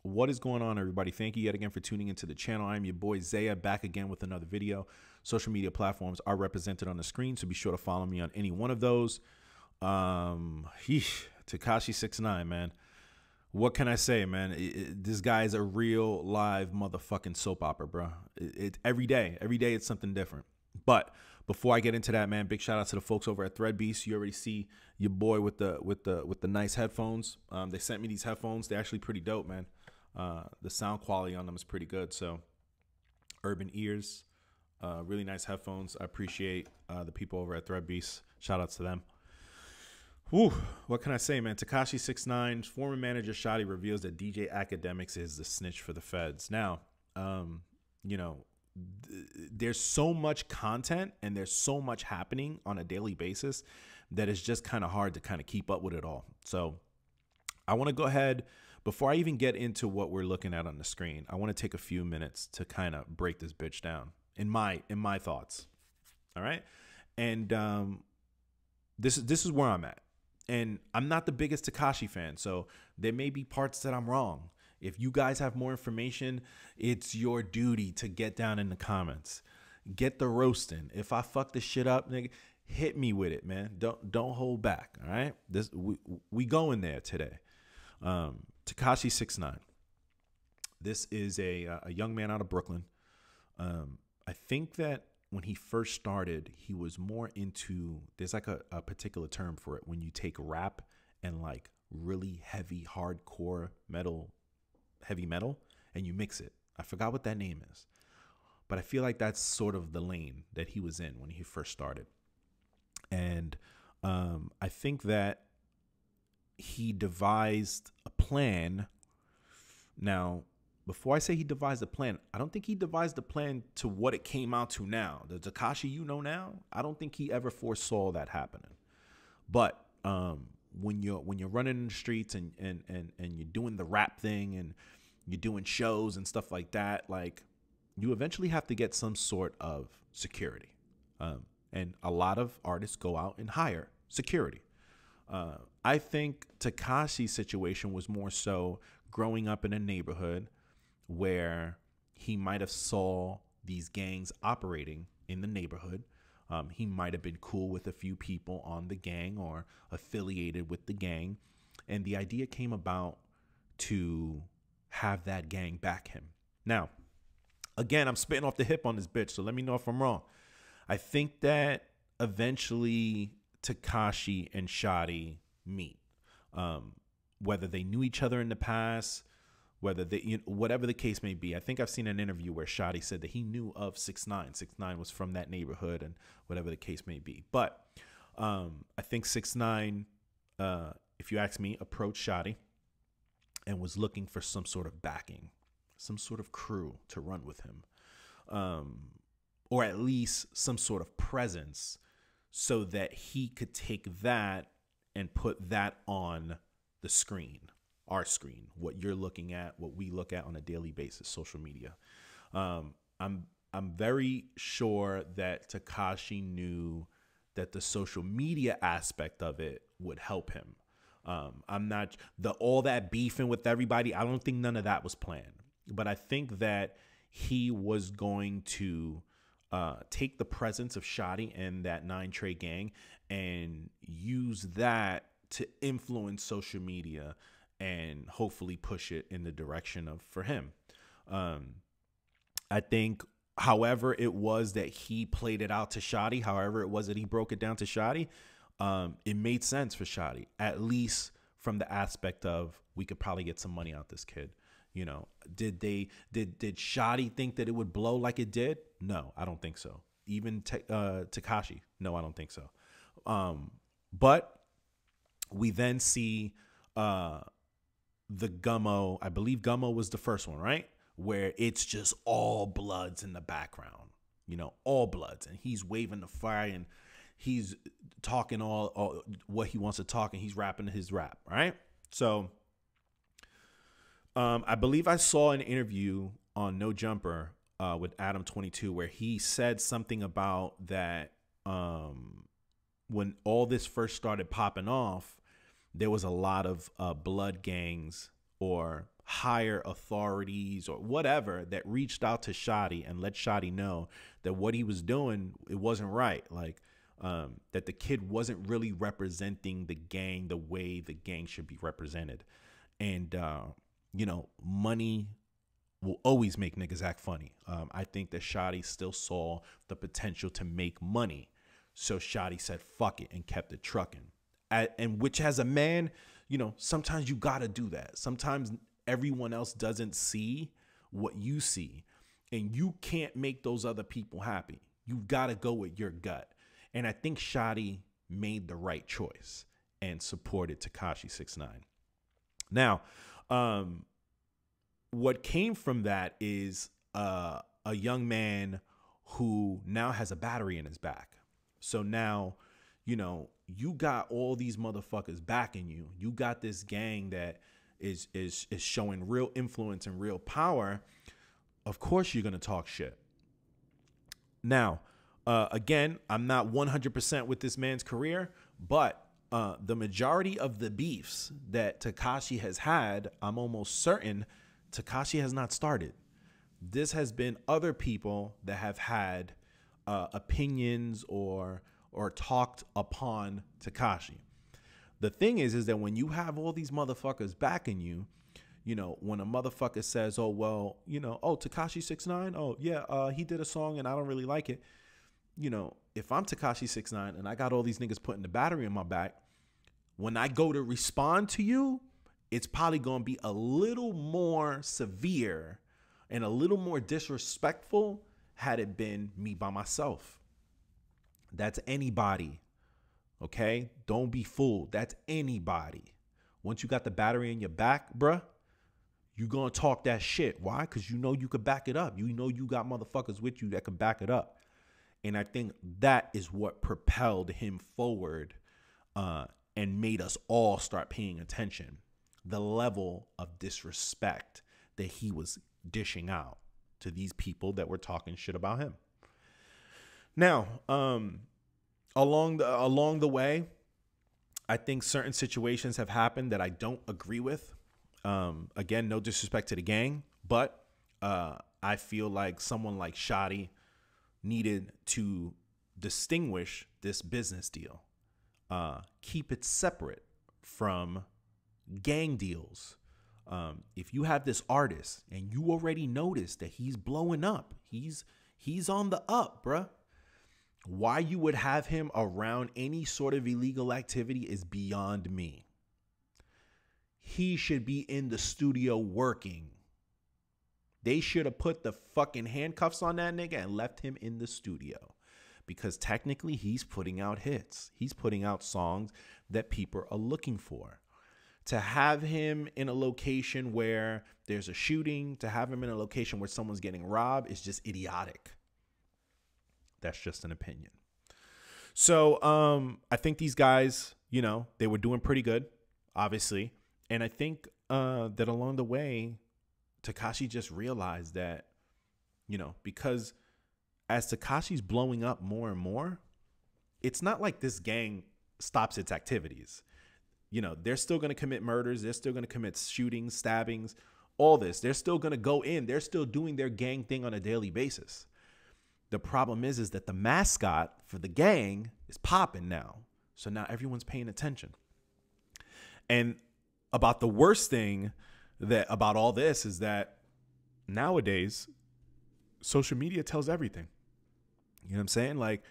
What is going on, everybody? Thank you yet again for tuning into the channel. I'm your boy Zaya, back again with another video. Social media platforms are represented on the screen, so be sure to follow me on any one of those. Tekashi 6ix9ine, man. What can I say, man? This guy is a real live motherfucking soap opera, bro. Every day it's something different. But before I get into that, man, big shout out to the folks over at Threadbeast. You already see your boy with the nice headphones. They sent me these headphones. They're actually pretty dope, man. The sound quality on them is pretty good. So Urban Ears, really nice headphones. I appreciate the people over at Threadbeast. Shout out to them. Whew, what can I say, man? Tekashi 6ix9ine's former manager Shotty reveals that DJ Academics is the snitch for the feds. Now, you know, there's so much content and there's so much happening on a daily basis that it's just kind of hard to kind of keep up with it all. So I want to go ahead, before I even get into what we're looking at on the screen, I want to take a few minutes to kind of break this bitch down in my thoughts. All right. And this is where I'm at. And I'm not the biggest Tekashi fan, so there may be parts that I'm wrong. If you guys have more information, it's your duty to get down in the comments. Get the roasting. If I fuck this shit up, nigga, hit me with it, man. Don't hold back, all right? We going there today. Tekashi 6ix9ine. This is a young man out of Brooklyn. I think that when he first started, he was more into, there's like a particular term for it, when you take rap and like really heavy, hardcore metal, heavy metal, and you mix it. I forgot what that name is, but I feel like that's sort of the lane that he was in when he first started. And I think that he devised a plan. Now, before I say he devised a plan, I don't think he devised a plan to what it came out to now. The Tekashi you know now, I don't think he ever foresaw that happening. But when you're running in the streets and you're doing the rap thing and you're doing shows and stuff like that, like, you eventually have to get some sort of security. And a lot of artists go out and hire security. I think Tekashi's situation was more so growing up in a neighborhood where he might have saw these gangs operating in the neighborhood. He might have been cool with a few people on the gang or affiliated with the gang. And the idea came about to have that gang back him. Now, again, I'm spitting off the hip on this bitch, so let me know if I'm wrong. I think that eventually Tekashi and Shotty meet. Whether they knew each other in the past, whether they, whatever the case may be. I think I've seen an interview where Shotty said that he knew of 6ix9ine. 6ix9ine was from that neighborhood, and whatever the case may be. But I think 6ix9ine, if you ask me, approached Shotty and was looking for some sort of backing, some sort of crew to run with him, or at least some sort of presence so that he could take that and put that on the screen. Our screen, what you're looking at, what we look at on a daily basis, social media. I'm very sure that Tekashi knew that the social media aspect of it would help him. I'm not all that beefing with everybody. I don't think none of that was planned, but I think that he was going to take the presence of Shotty and that 9 Trey gang and use that to influence social media and hopefully push it in the direction of for him. I think, however it was that he played it out to Shotty, however it was that he broke it down to Shotty, it made sense for Shotty, at least from the aspect of we could probably get some money out this kid. You know, did Shotty think that it would blow like it did? No, I don't think so. Even Tekashi, no, I don't think so. But we then see the Gummo, I believe Gummo was the first one, right? Where it's just all Bloods in the background, you know, all Bloods. And he's waving the fire and he's talking all what he wants to talk and he's rapping his rap, right? So I believe I saw an interview on No Jumper with Adam 22 where he said something about that when all this first started popping off, there was a lot of blood gangs or higher authorities or whatever that reached out to Shotty and let Shotty know that what he was doing, it wasn't right. Like, that the kid wasn't really representing the gang the way the gang should be represented. And, you know, money will always make niggas act funny. I think that Shotty still saw the potential to make money. So Shotty said, fuck it, and kept it trucking. And which, as a man, you know, sometimes you got to do that. Sometimes everyone else doesn't see what you see, and you can't make those other people happy. You've got to go with your gut. And I think Shotty made the right choice and supported Tekashi 6ix9ine. Now, what came from that is a young man who now has a battery in his back. So now, you know, you got all these motherfuckers backing you. You got this gang that is showing real influence and real power. Of course you're going to talk shit. Now, again, I'm not 100% with this man's career, but the majority of the beefs that Tekashi has had, I'm almost certain Tekashi has not started. This has been other people that have had opinions or talked upon Tekashi. The thing is that when you have all these motherfuckers backing you, you know, when a motherfucker says, oh, well, you know, oh, Tekashi 6ix9ine, oh, yeah, he did a song and I don't really like it. You know, if I'm Tekashi 6ix9ine and I got all these niggas putting the battery in my back, when I go to respond to you, it's probably going to be a little more severe and a little more disrespectful had it been me by myself. That's anybody. Okay? Don't be fooled. That's anybody. Once you got the battery in your back, bruh, you going to talk that shit. Why? Because you know you could back it up. You know you got motherfuckers with you that can back it up. And I think that is what propelled him forward and made us all start paying attention. The level of disrespect that he was dishing out to these people that were talking shit about him. Now, along the way, I think certain situations have happened that I don't agree with. Again, no disrespect to the gang, but I feel like someone like Shotty needed to distinguish this business deal, keep it separate from gang deals. If you have this artist and you already noticed that he's blowing up, he's on the up, bruh. Why you would have him around any sort of illegal activity is beyond me. He should be in the studio working. They should have put the fucking handcuffs on that nigga and left him in the studio, because technically he's putting out hits. He's putting out songs that people are looking for. To have him in a location where there's a shooting, to have him in a location where someone's getting robbed is just idiotic. That's just an opinion. So I think these guys, you know, they were doing pretty good, obviously. And I think that along the way, Tekashi just realized that, you know, because as Tekashi's blowing up more and more, it's not like this gang stops its activities. You know, they're still going to commit murders. They're still going to commit shootings, stabbings, all this. They're still going to go in. They're still doing their gang thing on a daily basis. The problem is that the mascot for the gang is popping now. So now everyone's paying attention. And about the worst thing that about all this is that nowadays social media tells everything. You know what I'm saying? Like,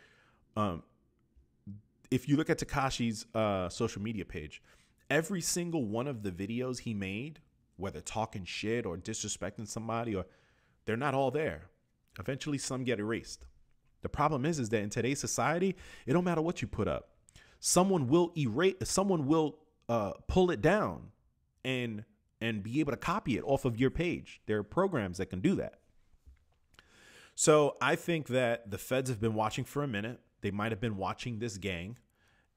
if you look at Tekashi's social media page, every single one of the videos he made, whether talking shit or disrespecting somebody, or they're not all there. Eventually some get erased. The problem is that in today's society, it don't matter what you put up. Someone will pull it down and be able to copy it off of your page. There are programs that can do that. So I think that the feds have been watching for a minute. They might have been watching this gang,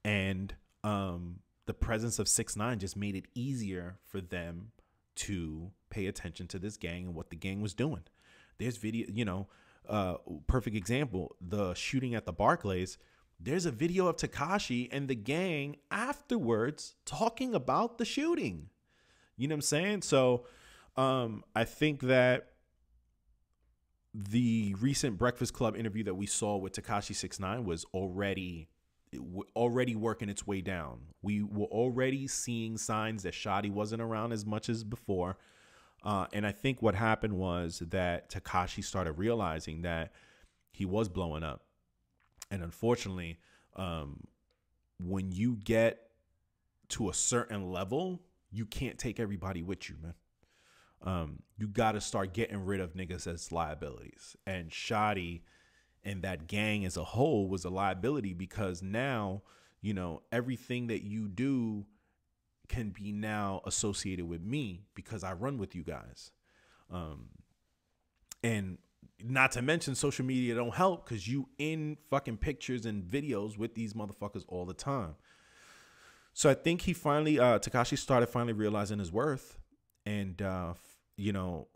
and the presence of 6ix9ine just made it easier for them to pay attention to this gang and what the gang was doing. There's video, you know, perfect example, the shooting at the Barclays. There's a video of Tekashi and the gang afterwards talking about the shooting. You know what I'm saying? So I think that the recent Breakfast Club interview that we saw with Tekashi 6ix9ine was already working its way down. We were already seeing signs that Shotty wasn't around as much as before. And I think what happened was that Tekashi started realizing that he was blowing up. And unfortunately, when you get to a certain level, you can't take everybody with you, man. You got to start getting rid of niggas as liabilities. And Shotty and that gang as a whole was a liability, because now, you know, everything that you do can be now associated with me because I run with you guys. And not to mention social media don't help, because you in fucking pictures and videos with these motherfuckers all the time. So I think he finally, Tekashi started finally realizing his worth. And, you know,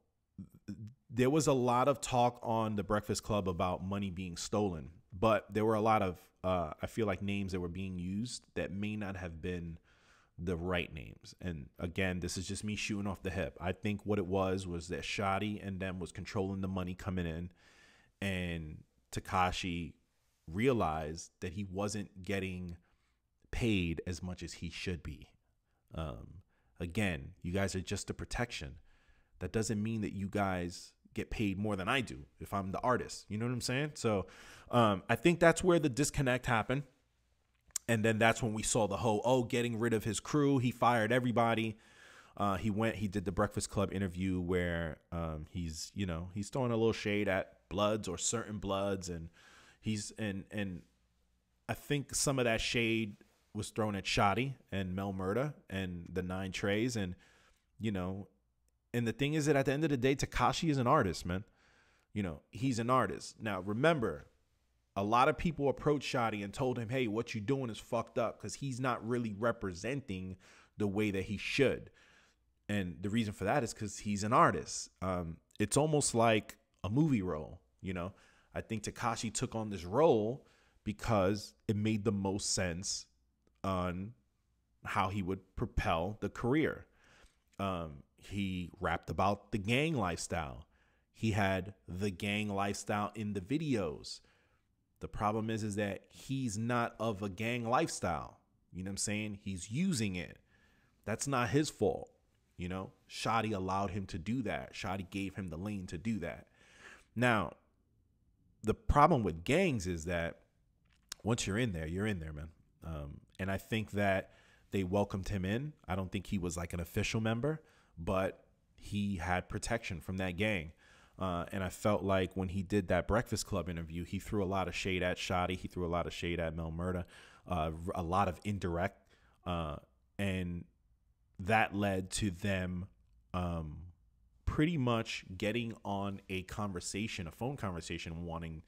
there was a lot of talk on the Breakfast Club about money being stolen, but there were a lot of, I feel like, names that were being used that may not have been the right names. And again, this is just me shooting off the hip. I think what it was that Shotty and them was controlling the money coming in, and Tekashi realized that he wasn't getting paid as much as he should be. Again, you guys are just a protection. That doesn't mean that you guys get paid more than I do if I'm the artist. You know what I'm saying? So I think that's where the disconnect happened. And then that's when we saw the whole, getting rid of his crew. He fired everybody. He did the Breakfast Club interview where he's throwing a little shade at Bloods or certain Bloods. And and I think some of that shade was thrown at Shotty and Mel Murda and the 9 Trays. And, you know, and the thing is that at the end of the day, Tekashi is an artist, man. You know, he's an artist. Now, remember, a lot of people approached Shotty and told him, hey, what you doing is fucked up, because he's not really representing the way that he should. And the reason for that is because he's an artist. It's almost like a movie role, you know. I think Tekashi took on this role because it made the most sense on how he would propel the career. He rapped about the gang lifestyle. He had the gang lifestyle in the videos. The problem is that he's not of a gang lifestyle. You know what I'm saying? He's using it. That's not his fault. You know, Shotty allowed him to do that. Shotty gave him the lane to do that. Now, the problem with gangs is that once you're in there, man. And I think that they welcomed him in. I don't think he was like an official member, but he had protection from that gang. And I felt like when he did that Breakfast Club interview, he threw a lot of shade at Shotty. He threw a lot of shade at Mel Murda, a lot of indirect. And that led to them pretty much getting on a phone conversation, wanting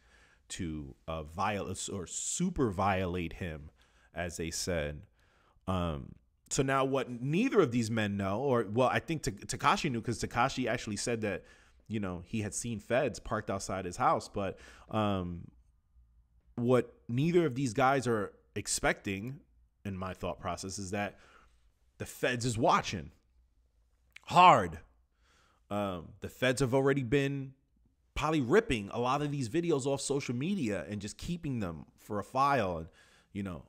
to violate or super violate him, as they said. So now what neither of these men know, or, well, I think Tekashi knew, because Tekashi actually said that, you know, he had seen feds parked outside his house. But what neither of these guys are expecting, in my thought process, is that the feds is watching hard. The feds have already been probably ripping a lot of these videos off social media and just keeping them for a file. And, you know,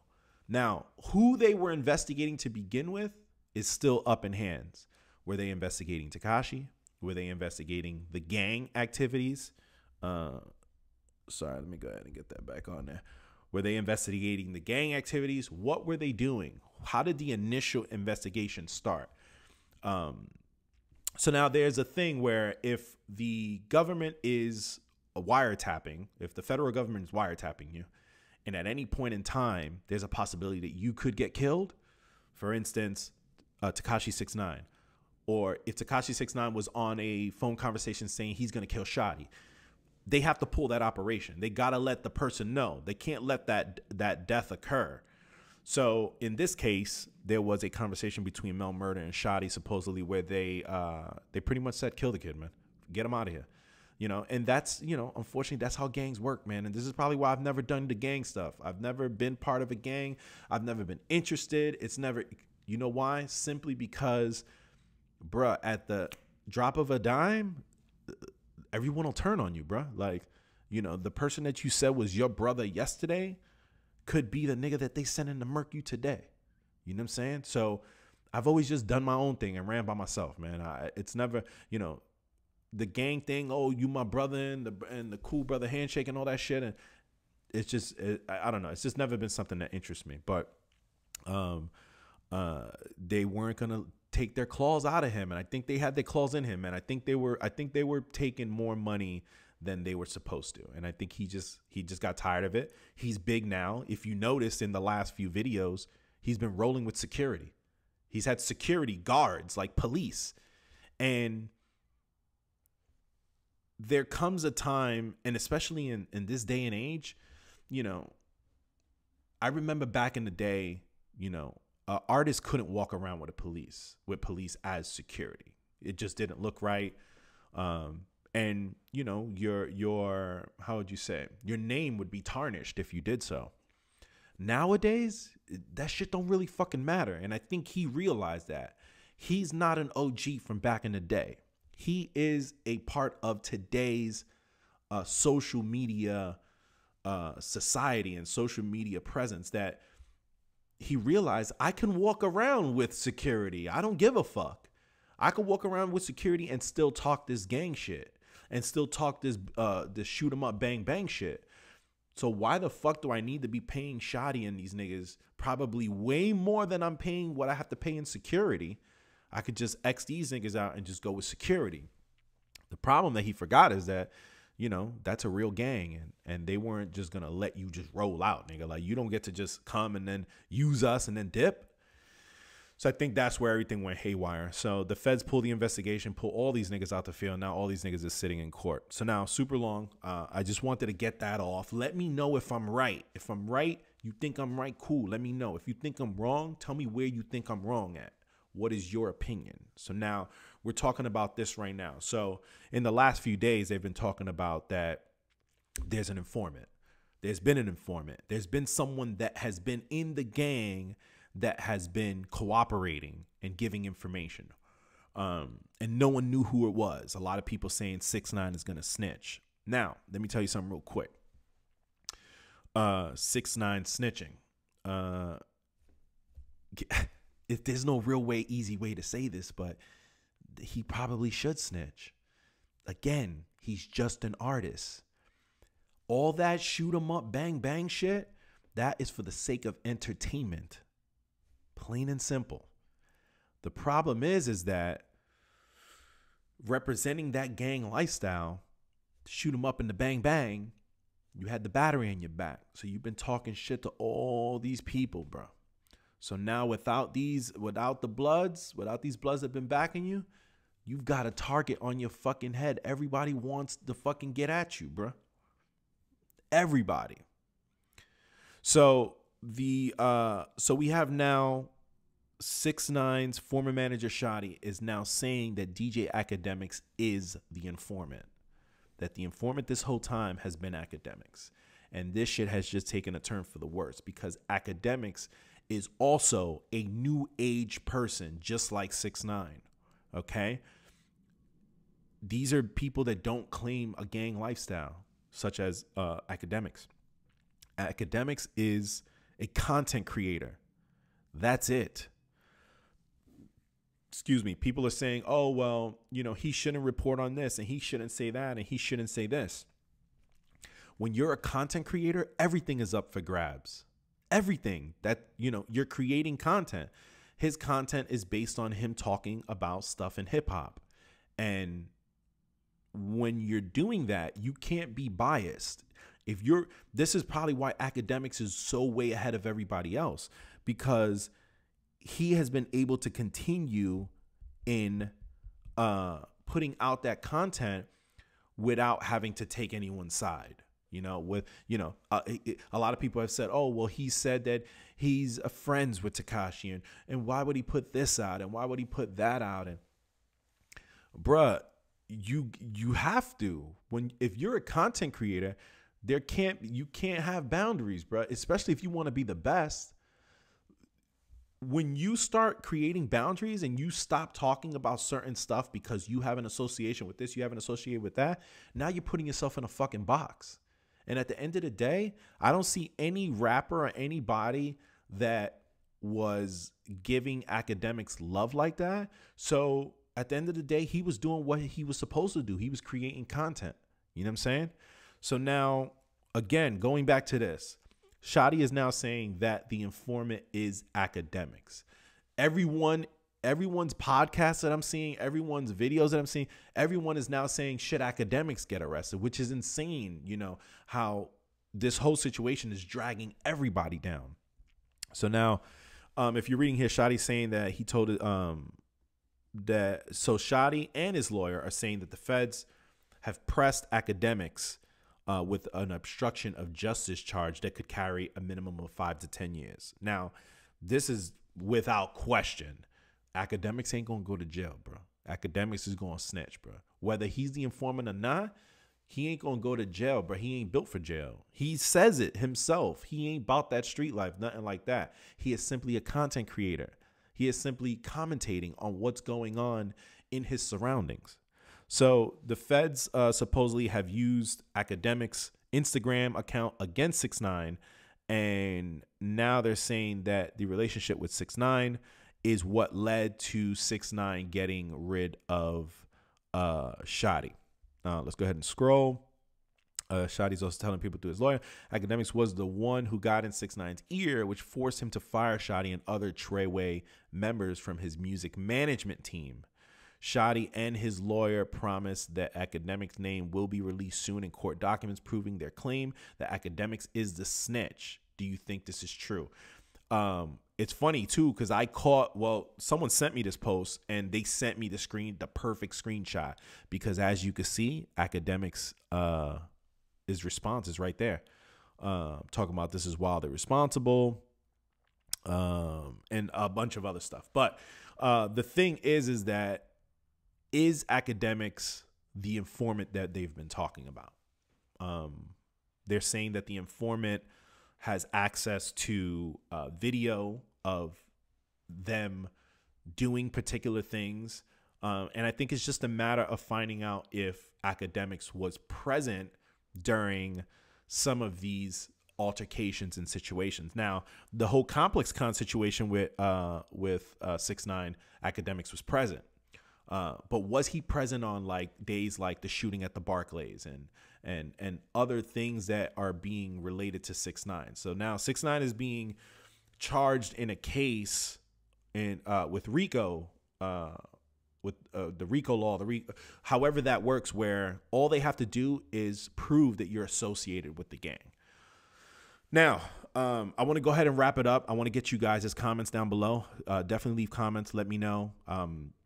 now who they were investigating to begin with is still up in hands. Were they investigating Tekashi? Were they investigating the gang activities? Sorry, let me go ahead and get that back on there. Were they investigating the gang activities? What were they doing? How did the initial investigation start? So now there's a thing where if the government is wiretapping, if the federal government is wiretapping you, and at any point in time, there's a possibility that you could get killed. For instance, Tekashi 6ix9ine. Or if Tekashi 6ix9ine was on a phone conversation saying he's going to kill Shotty, they have to pull that operation. They got to let the person know. They can't let that death occur. So in this case, there was a conversation between Mel Murda and Shotty, supposedly, where they pretty much said, kill the kid, man. Get him out of here. You know, and that's, you know, unfortunately, that's how gangs work, man. And this is probably why I've never done the gang stuff. I've never been part of a gang. I've never been interested. It's never, you know why? Simply because, bruh, drop of a dime, everyone will turn on you, bro. Like, you know, the person that you said was your brother yesterday could be the nigga that they sent in to murk you today. You know what I'm saying? So I've always just done my own thing and ran by myself, man. It's never, you know, the gang thing. Oh, you my brother, and the cool brother handshake and all that shit. And it's just, I don't know. It's just never been something that interests me. But they weren't gonna take their claws out of him, and I think they had their claws in him, and I think they were taking more money than they were supposed to, and I think he just got tired of it. He's big now. If you noticed in the last few videos, he's been rolling with security. He's had security guards, like police, and there comes a time, and especially in this day and age, you know, I remember back in the day, you know, artists couldn't walk around with police as security. It just didn't look right. And you know, your how would you say, your name would be tarnished if you did so. Nowadays, that shit don't really fucking matter. And I think he realized that. He's not an OG from back in the day. He is a part of today's social media society and social media presence, that he realized, I can walk around with security. I don't give a fuck. I can walk around with security and still talk this gang shit and still talk this shoot 'em up bang bang shit. So why the fuck do I need to be paying Shotty and these niggas probably way more than I'm paying what I have to pay in security? I could just X these niggas out and just go with security. The problem that he forgot is that, you know, that's a real gang, and they weren't just going to let you just roll out, nigga. Like, you don't get to just come and then use us and then dip. So I think that's where everything went haywire. So the feds pull the investigation, pull all these niggas out the field. Now all these niggas is sitting in court. So now, super long. I just wanted to get that off. Let me know if I'm right. If I'm right, you think I'm right, cool. Let me know. If you think I'm wrong, tell me where you think I'm wrong at. What is your opinion? So now we're talking about this right now. So in the last few days, they've been talking about that there's an informant. There's been an informant. There's been someone that has been in the gang that has been cooperating and giving information. And no one knew who it was. A lot of people saying 6ix9ine is going to snitch. Now, let me tell you something real quick. 6ix9ine snitching. If there's no real easy way to say this, but he probably should snitch. Again, he's just an artist. All that shoot 'em up, bang, bang shit, that is for the sake of entertainment. Plain and simple. The problem is that representing that gang lifestyle, shoot 'em up in the bang, bang, you had the battery in your back. So you've been talking shit to all these people, bro. So now without these bloods that have been backing you, you've got a target on your fucking head. Everybody wants to fucking get at you, bro. Everybody. So we have now 6ix9ine's former manager Shotty is now saying that DJ Academics is the informant. That the informant this whole time has been Academics. And this shit has just taken a turn for the worse, because Academics is also a new age person, just like 6ix9ine. Okay? These are people that don't claim a gang lifestyle, such as Academics. Academics is a content creator. That's it. Excuse me. People are saying, oh, well, you know, he shouldn't report on this, and he shouldn't say that, and he shouldn't say this. When you're a content creator, everything is up for grabs. Everything that, you know, you're creating content. His content is based on him talking about stuff in hip hop. And when you're doing that, you can't be biased. This is probably why Academics is so way ahead of everybody else, because he has been able to continue in putting out that content without having to take anyone's side. You know, a lot of people have said, oh, well, he said that he's friends with Tekashi, and why would he put this out, and why would he put that out? And bruh, you have to, if you're a content creator, you can't have boundaries, bruh, especially if you want to be the best. when you start creating boundaries and you stop talking about certain stuff because you have an association with this, you have an association with that, now you're putting yourself in a fucking box. And at the end of the day, I don't see any rapper or anybody that was giving academics love like that. So at the end of the day, he was doing what he was supposed to do. He was creating content. You know what I'm saying? So now, again, going back to this, Shotty is now saying that the informant is academics. Everyone's podcast that I'm seeing, everyone's videos that I'm seeing, everyone is now saying should academics get arrested, which is insane. You know, how this whole situation is dragging everybody down. So now, if you're reading here, Shotty's saying that he told it, so Shotty and his lawyer are saying that the feds have pressed academics with an obstruction of justice charge that could carry a minimum of 5 to 10 years. Now, this is without question. Academics ain't going to go to jail, bro. Academics is going to snitch, bro. Whether he's the informant or not, he ain't going to go to jail, bro. He ain't built for jail. He says it himself. He ain't about that street life, nothing like that. He is simply a content creator. He is simply commentating on what's going on in his surroundings. So the feds supposedly have used academics' Instagram account against 6ix9ine, and now they're saying that the relationship with 6ix9ine is what led to 6ix9ine getting rid of Shotty. Let's go ahead and scroll. Shotty's also telling people through his lawyer, academics was the one who got in 6ix9ine's ear, which forced him to fire Shotty and other Treyway members from his music management team. Shotty and his lawyer promised that academics' name will be released soon in court documents proving their claim that academics is the snitch. Do you think this is true? It's funny too, because someone sent me this post and they sent me the perfect screenshot, because as you can see, academics his response is right there. Talking about this is wild, irresponsible, and a bunch of other stuff. But the thing is that is academics the informant that they've been talking about? They're saying that the informant has access to video of them doing particular things. And I think it's just a matter of finding out if academics was present during some of these altercations and situations. Now, the whole Complex Con situation with 6ix9ine, academics was present. But was he present on like days like the shooting at the Barclays and other things that are being related to 6ix9ine? So now 6ix9ine is being charged in a case with RICO, with the RICO law, however that works, where all they have to do is prove that you're associated with the gang. Now, I want to go ahead and wrap it up. I want to get you guys' comments down below. Definitely leave comments. Let me know.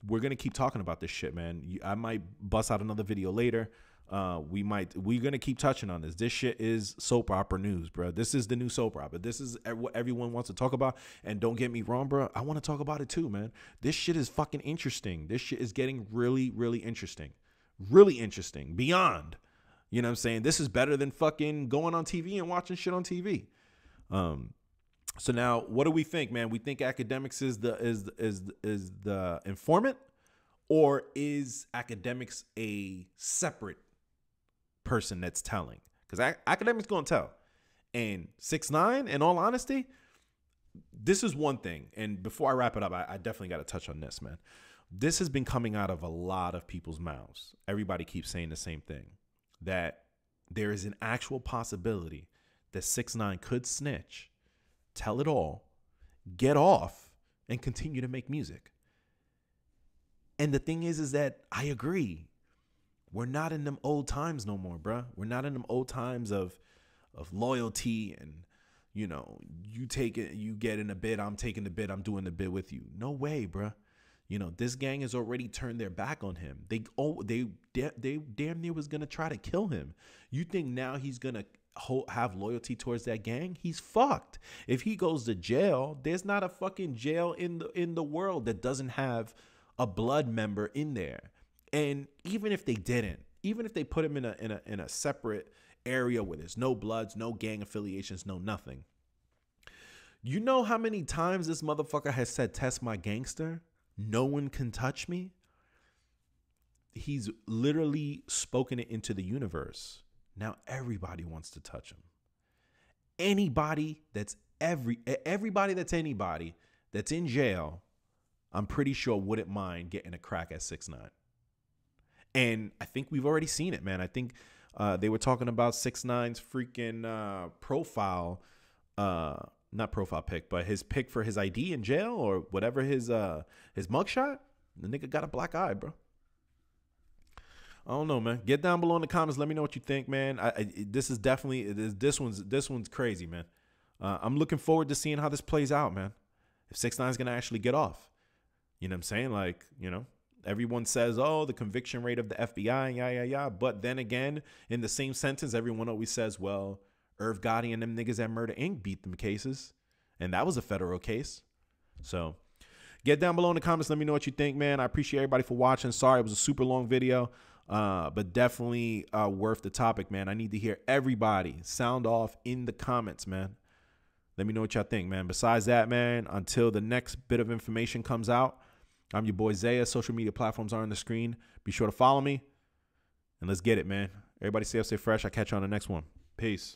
We're going to keep talking about this shit, man. I might bust out another video later. We're going to keep touching on this. This shit is soap opera news, bro. This is the new soap opera. This is what everyone wants to talk about. And don't get me wrong, bro. I want to talk about it too, man. This shit is fucking interesting. This shit is getting really, really interesting. Really interesting. Beyond. You know what I'm saying? This is better than fucking going on TV and watching shit on TV. So now what do we think, man? We think academics is the informant, or is academics a separate person that's telling? Because academics gonna tell. And 6ix9ine, in all honesty, this is one thing. And before I wrap it up, I definitely got to touch on this, man. This has been coming out of a lot of people's mouths. Everybody keeps saying the same thing, that there is an actual possibility that 6ix9ine could snitch, tell it all, get off, and continue to make music. And the thing is that I agree. We're not in them old times no more, bruh. We're not in them old times of loyalty and, you know, you take it, you get in a bid, I'm taking the bid, I'm doing the bid with you. No way, bruh. You know, this gang has already turned their back on him. They damn near was gonna try to kill him. You think now he's gonna have loyalty towards that gang? He's fucked. If he goes to jail, there's not a fucking jail in the world that doesn't have a blood member in there. And even if they didn't, even if they put him in a separate area where there's no bloods, no gang affiliations, no nothing, You know how many times this motherfucker has said, test my gangster? No one can touch me. He's literally spoken it into the universe. Now everybody wants to touch him. Anybody that's everybody that's anybody that's in jail, I'm pretty sure wouldn't mind getting a crack at 6ix9ine. And I think we've already seen it, man. I think they were talking about 6ix9ine's freaking profile, not profile pic, but his pic for his ID in jail or whatever, his mugshot. The nigga got a black eye, bro. I don't know, man. Get down below in the comments. Let me know what you think, man. This is definitely this one's crazy, man. I'm looking forward to seeing how this plays out, man. If 6ix9ine's gonna actually get off, you know what I'm saying? Like, you know, everyone says, oh, the conviction rate of the FBI, yeah. But then again, in the same sentence, everyone always says, well, Irv Gotti and them niggas at Murder Inc. beat them cases, and that was a federal case. So get down below in the comments. Let me know what you think, man. I appreciate everybody for watching. Sorry, it was a super long video. But definitely worth the topic, man. I need to hear everybody sound off in the comments, man. Let me know what y'all think, man. Besides that, man, until the next bit of information comes out, I'm your boy Zaya. Social media platforms are on the screen. Be sure to follow me, and let's get it, man. Everybody stay up, stay fresh. I'll catch you on the next one. Peace.